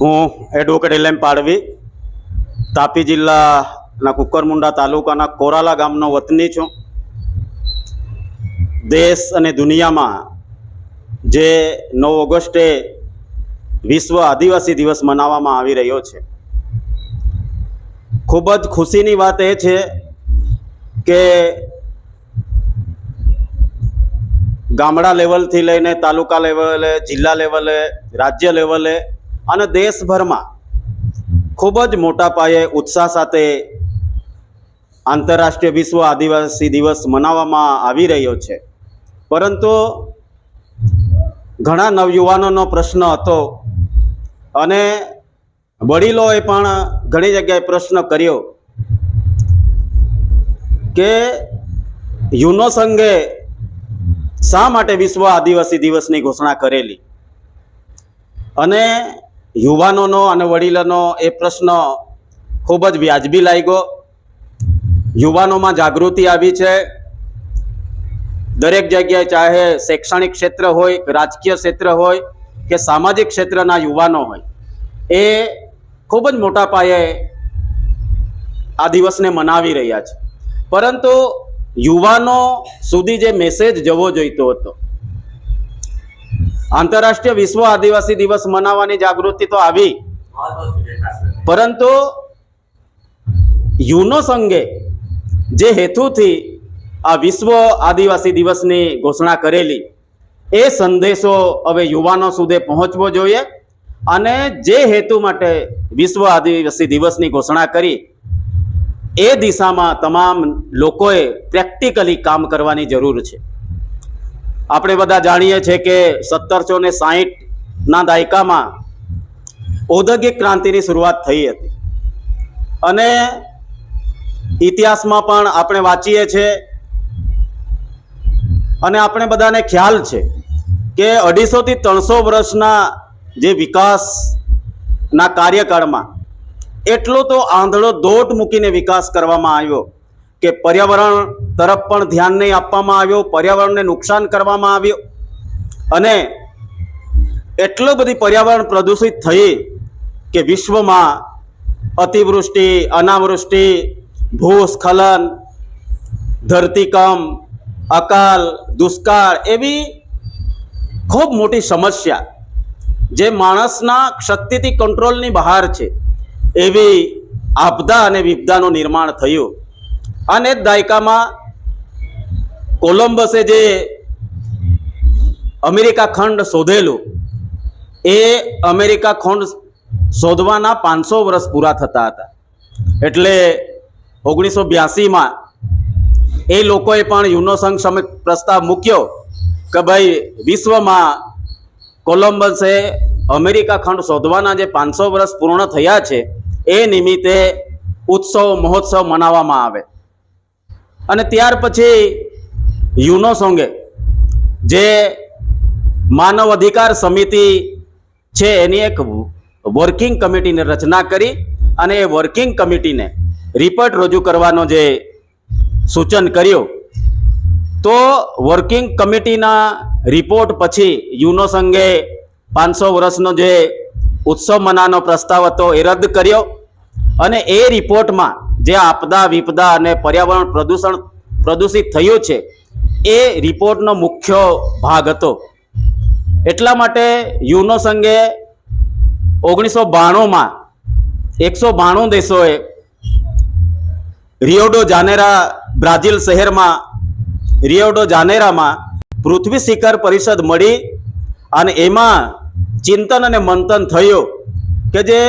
હું advocate L M પાડવી તાપી જિલ્લાના કુકરમુંડા તાલુકાના કોરાલા ગામનો વતની છું. દેશ અને દુનિયામાં જે 9 ઓગસ્ટે વિશ્વ આદિવાસી દિવસ મનાવવામાં આવી રહ્યો છે, ખૂબ જ ખુશીની વાત એ છે કે ગામડા લેવલથી લઈને તાલુકા લેવલે, જિલ્લા લેવલે, રાજ્ય લેવલે અને દેશભરમાં ખૂબ જ મોટા પાયે ઉત્સાહ સાથે આંતરરાષ્ટ્રીય વિશ્વ આદિવાસી દિવસ મનાવવામાં આવી રહ્યો છે. પરંતુ ઘણા નવયુવાનોનો પ્રશ્ન હતો અને વડીલોએ પણ ઘણી જગ્યાએ પ્રશ્ન કર્યો કે યુનોસંઘે શા માટે વિશ્વ આદિવાસી દિવસની ઘોષણા કરેલી. અને યુવાનોનો અને વડીલોનો એ પ્રશ્ન ખૂબ જ વ્યાજબી લાગ્યો. યુવાનોમાં જાગૃતિ આવી છે. દરેક જગ્યાએ, ચાહે શૈક્ષણિક ક્ષેત્ર હોય, રાજકીય ક્ષેત્ર હોય કે સામાજિક ક્ષેત્રના યુવાનો હોય, એ ખૂબ જ મોટા પાયે આ દિવસને મનાવી રહ્યા છે. પરંતુ યુવાનો સુધી જે મેસેજ જવો જોઈતો હતો, આંતરરાષ્ટ્રીય વિશ્વ આદિવાસી દિવસ મનાવવાની જાગૃતિ તો આવી, પરંતુ યુનોસંઘે જે હેતુથી આ વિશ્વ આદિવાસી દિવસની ઘોષણા કરેલી, એ સંદેશો હવે યુવાનો સુધી પહોંચવો જોઈએ. અને જે હેતુ માટે વિશ્વ આદિવાસી દિવસની ઘોષણા કરી, એ દિશામાં તમામ લોકોએ પ્રેક્ટિકલી કામ કરવાની જરૂર છે. આપણે બધા જાણીએ છીએ કે 1760ના દાયકામાં ઔદ્યોગિક ક્રાંતિની શરૂઆત થઈ હતી. અને ઇતિહાસમાં પણ આપણે વાંચીએ છીએ અને આપણે બધાને ખ્યાલ છે કે 250 થી 300 વર્ષના જે વિકાસના કાર્યકાળમાં એટલો તો આંધળો દોટ મૂકીને વિકાસ કરવામાં આવ્યો કે પર્યાવરણ તરફ પણ ધ્યાન નહીં આપવામાં આવ્યો, પર્યાવરણને નુકસાન કરવામાં આવ્યું. અને એટલો બધી પર્યાવરણ પ્રદૂષિત થઈ કે વિશ્વમાં અતિવૃષ્ટિ, અનાવૃષ્ટિ, ભૂસ્ખલન, ધરતીકંપ, અકાલ, દુષ્કાળ એવી ખૂબ મોટી સમસ્યા, જે માણસના શક્તિથી કંટ્રોલની બહાર છે, એવી આપદા અને વિપદાનું નિર્માણ થયું. અને દાયકામાં કોલંબસે જે અમેરિકા ખંડ શોધેલું, એ અમેરિકા ખંડ શોધવાના 500 વર્ષ પૂરા થતા હતા. એટલે 1982માં એ લોકોએ પણ યુનોસંઘ સામે પ્રસ્તાવ મૂક્યો કે ભાઈ, વિશ્વમાં કોલંબસે અમેરિકા ખંડ શોધવાના જે 500 વર્ષ પૂર્ણ થયા છે, એ નિમિત્તે ઉત્સવ, મહોત્સવ મનાવવામાં આવે. અને ત્યાર પછી યુનોસંઘે જે માનવ અધિકાર સમિતિ છે, એની એક વર્કિંગ કમિટીની રચના કરી અને એ વર્કિંગ કમિટીને રિપોર્ટ રજૂ કરવાનો જે સૂચન કર્યું. તો વર્કિંગ કમિટીના રિપોર્ટ પછી યુનોસંઘે 500 વર્ષનો જે ઉત્સવ મનાવવાનો પ્રસ્તાવ હતો, એ રદ કર્યો. અને એ રિપોર્ટમાં જે આપદા, વિપદા અને પર્યાવરણ પ્રદૂષિત થયું છે, એ રિપોર્ટનો મુખ્ય ભાગ હતો. એટલા માટે યુનોસંઘે 1992માં 192 દેશોએ રિયો ડો જાનેરા, બ્રાઝિલ શહેરમાં રિયો ડો જાનેરામાં પૃથ્વી શિખર પરિષદ મળી. અને એમાં ચિંતન અને મંથન થયું કે જે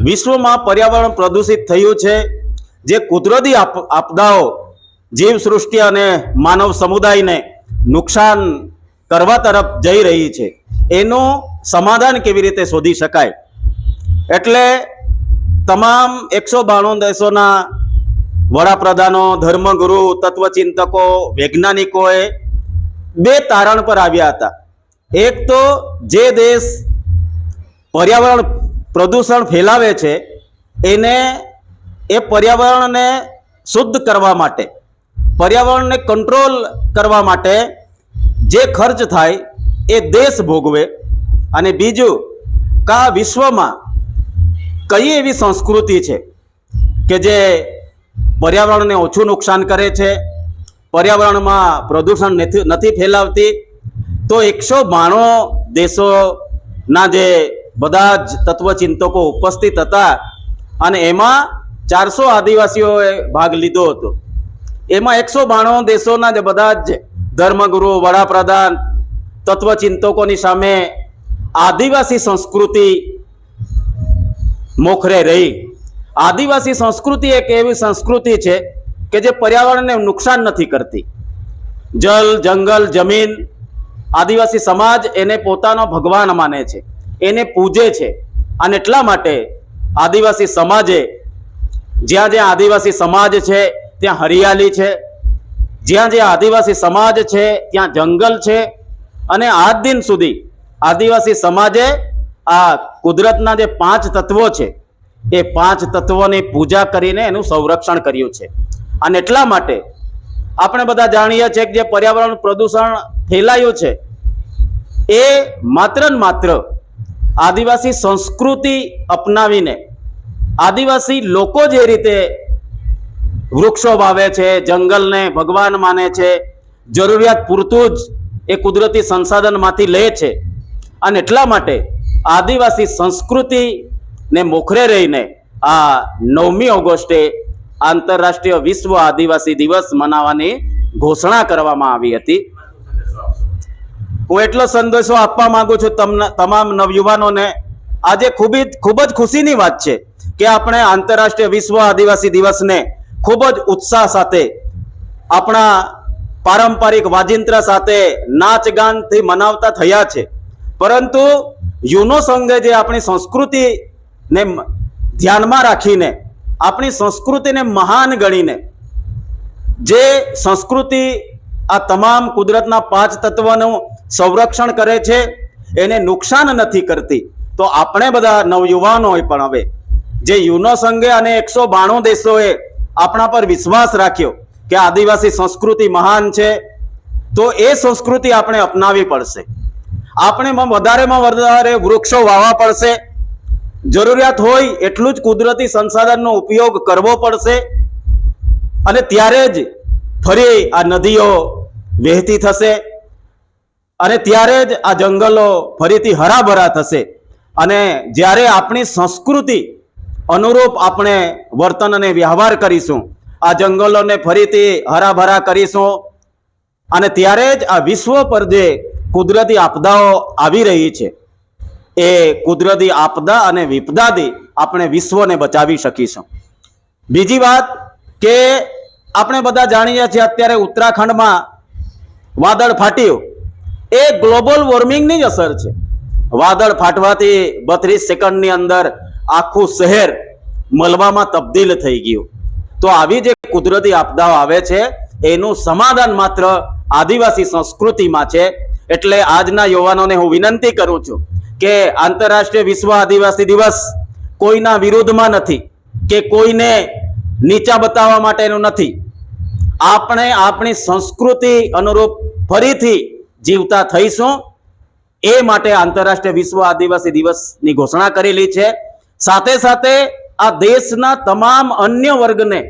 વિશ્વમાં પર્યાવરણ પ્રદૂષિત થયું છે, જે કુદરતી આપદાઓ જીવસૃષ્ટિ અને માનવ સમુદાયને નુકસાન કરવા તરફ જઈ રહી છે, એનું સમાધાન કેવી રીતે શોધી શકાય. એટલે તમામ 192 દેશોના વડાપ્રધાનો, ધર્મગુરુ, તત્વચિંતકો, વૈજ્ઞાનિકોએ 2 તારણ પર આવ્યા હતા. એક તો જે દેશ પર્યાવરણ પ્રદૂષણ ફેલાવે છે, એને એ પર્યાવરણને શુદ્ધ કરવા માટે, પર્યાવરણને કંટ્રોલ કરવા માટે જે ખર્ચ થાય એ દેશ ભોગવે. અને બીજું કે આ વિશ્વમાં કઈ એવી સંસ્કૃતિ છે કે જે પર્યાવરણને ઓછું નુકસાન કરે છે, પર્યાવરણમાં પ્રદૂષણ નથી ફેલાવતી. તો 192 દેશોના જે બધા જ તત્વચિંતકો ઉપસ્થિત હતા અને એમાં 400 આદિવાસીઓએ ભાગ લીધો હતો. એમાં 192 દેશોના જે બધા જ ધર્મગુરુ, વડાપ્રધાન, તત્વચિંતકોની સામે આદિવાસી સંસ્કૃતિ મોખરે રહી. આદિવાસી સંસ્કૃતિ એક એવી સંસ્કૃતિ છે કે જે પર્યાવરણને નુકસાન નથી કરતી. જલ, જંગલ, જમીન, આદિવાસી સમાજ એને પોતાનો ભગવાન માને છે, એને પૂજે છે. અને એટલા માટે આદિવાસી સમાજે જ્યાં જ્યાં આદિવાસી સમાજ છે ત્યાં હરિયાળી છે, જ્યાં જ્યાં આદિવાસી સમાજ છે ત્યાં જંગલ છે. અને આજ દિન સુધી આદિવાસી સમાજે આ કુદરતના જે 5 તત્વો છે એ 5 તત્વોની પૂજા કરીને એનું સંરક્ષણ કર્યું છે. અને એટલા માટે આપણે બધા જાણીએ છીએ કે જે પર્યાવરણ પ્રદૂષણ ફેલાયું છે એ માત્ર ને માત્ર આદિવાસી સંસ્કૃતિ અપનાવીને આદિવાસી લોકો જે રીતે વૃક્ષો વાવે છે, જંગલને ભગવાન માને છે, જરૂરિયાત પૂરતું જ એ કુદરતી સંસાધનમાંથી લે છે. અને એટલા માટે આદિવાસી સંસ્કૃતિને મોખરે રહીને આ 9મી ઓગસ્ટે આંતરરાષ્ટ્રીય વિશ્વ આદિવાસી દિવસ મનાવવાની ઘોષણા કરવામાં આવી હતી. હું એટલો સંદેશો આપવા માંગુ છું તમામ નવયુવાનોને. આજે ખૂબ જ ખુશીની વાત છે કે આપણે આંતરરાષ્ટ્રીય વિશ્વ આદિવાસી દિવસને ખૂબ જ ઉત્સાહ સાથે આપણા પારંપરિક વાજિંત્ર સાથે નાચ ગાનથી મનાવતા થયા છે. પરંતુ યુનો સંઘે જે આપણી સંસ્કૃતિને ધ્યાનમાં રાખીને, આપણી સંસ્કૃતિને મહાન ગણીને જે સંસ્કૃતિ આ તમામ કુદરતના 5 તત્વોનું સંરક્ષણ કરે છે, એને નુકસાન નથી કરતી, તો આપણે બધા નવયુવાનોએ પણ હવે જે યુનો સંઘે અને 192 દેશોએ આપણા પર વિશ્વાસ રાખ્યો કે આદિવાસી સંસ્કૃતિ મહાન છે, તો એ સંસ્કૃતિ આપણે અપનાવવી પડશે. આપણે વધારેમાં વધારે વૃક્ષો વાવવા પડશે, જરૂરિયાત હોય એટલું જ કુદરતી સંસાધનનો ઉપયોગ કરવો પડશે. અને ત્યારે જ ફરી આ નદીઓ વહેતી થશે અને ત્યારે જ આ જંગલો ફરીથી હરાભરા થશે. અને જ્યારે આપણી સંસ્કૃતિ અનુરૂપ આપણે વર્તન અને વ્યવહાર કરીશું, આ જંગલોને ફરીથી હરાભરા કરીશું, અને ત્યારે જ આ વિશ્વ પર જે કુદરતી આપદાઓ આવી રહી છે એ કુદરતી આપદા અને વિપદાથી આપણે વિશ્વને બચાવી શકીશું. બીજી વાત કે આપણે બધા જાણીએ છીએ અત્યારે ઉત્તરાખંડમાં વાદળ ફાટ્યું, એ ગ્લોબલ વોર્મિંગની જ અસર છે. વાદળ ફાટવાથી 32 સેકન્ડની અંદર આખું શહેર મલબામાં તબદીલ થઈ ગયું. તો આવી જે કુદરતી આપદાઓ આવે છે એનું સમાધાન માત્ર આદિવાસી સંસ્કૃતિમાં છે. એટલે આજના યુવાનોને હું વિનંતી કરું છું કે આંતરરાષ્ટ્રીય વિશ્વ આદિવાસી દિવસ કોઈના વિરુદ્ધમાં નથી કે કોઈને નીચા બતાવવા માટેનું નથી. આપણે આપણી સંસ્કૃતિ અનુરૂપ ફરીથી જીવતા થઈશું એ માટે આંતરરાષ્ટ્રીય વિશ્વ આદિવાસી દિવસની ઘોષણા કરેલી છે. સાથે સાથે આ દેશના તમામ અન્ય વર્ગને,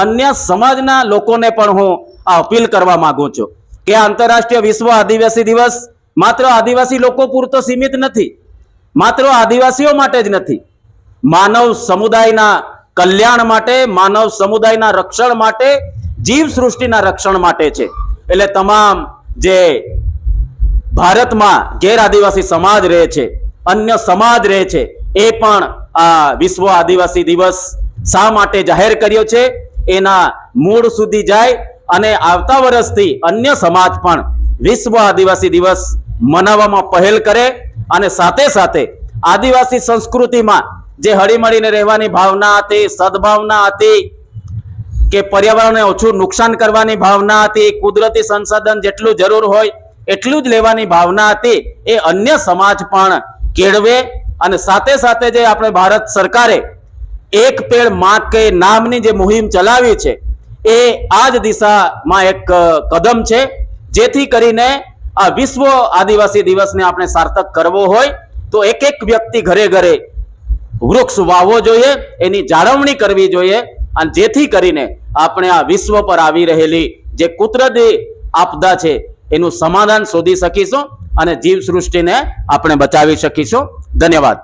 અન્ય સમાજના લોકોને પણ હું આ અપીલ કરવા માંગુ છું કે આંતરરાષ્ટ્રીય વિશ્વ આદિવાસી દિવસ માત્ર આદિવાસી લોકો પૂરતો સીમિત નથી, માત્ર આદિવાસીઓ માટે જ નથી, માનવ સમુદાયના કલ્યાણ માટે, માનવ સમુદાયના રક્ષણ માટે, જીવ સૃષ્ટિના રક્ષણ માટે છે. એટલે તમામ જે ભારતમાં ગેર આદિવાસી સમાજ રહે છે, અન્ય સમાજ રહે છે, એ પણ આ વિશ્વ આદિવાસી દિવસ શા માટે જાહેર કર્યો છે એના મૂળ સુધી જાય અને આવતા વર્ષથી અન્ય સમાજ પણ વિશ્વ આદિવાસી દિવસ મનાવવામાં પહેલ કરે. અને સાથે સાથે આદિવાસી સંસ્કૃતિમાં જે હળીમળીને રહેવાની ભાવના હતી, સદભાવના હતી, કે પર્યાવરણને ઓછું નુકસાન કરવાની ભાવના હતી, કુદરતી સંસાધન જેટલું જરૂર હોય એટલું જ લેવાની ભાવના હતી, એ અન્ય સમાજ પણ કેળવે. અને સાથે સાથે જે આપણે ભારત સરકારે એક પેડ માં કે નામની જે મુહિમ ચલાવી છે એ આ જ દિશામાં એક કદમ છે, જેથી કરીને આ વિશ્વ આદિવાસી દિવસને આપણે સાર્થક કરવો હોય તો એક એક વ્યક્તિ ઘરે ઘરે વૃક્ષ વાવવો જોઈએ, એની જાળવણી કરવી જોઈએ, અને જેથી કરીને આપણે આ વિશ્વ પર આવી રહેલી જે કુદરતી આપદા છે એનું સમાધાન શોધી શકીશું અને જીવસૃષ્ટિને આપણે બચાવી શકીશું. ધન્યવાદ.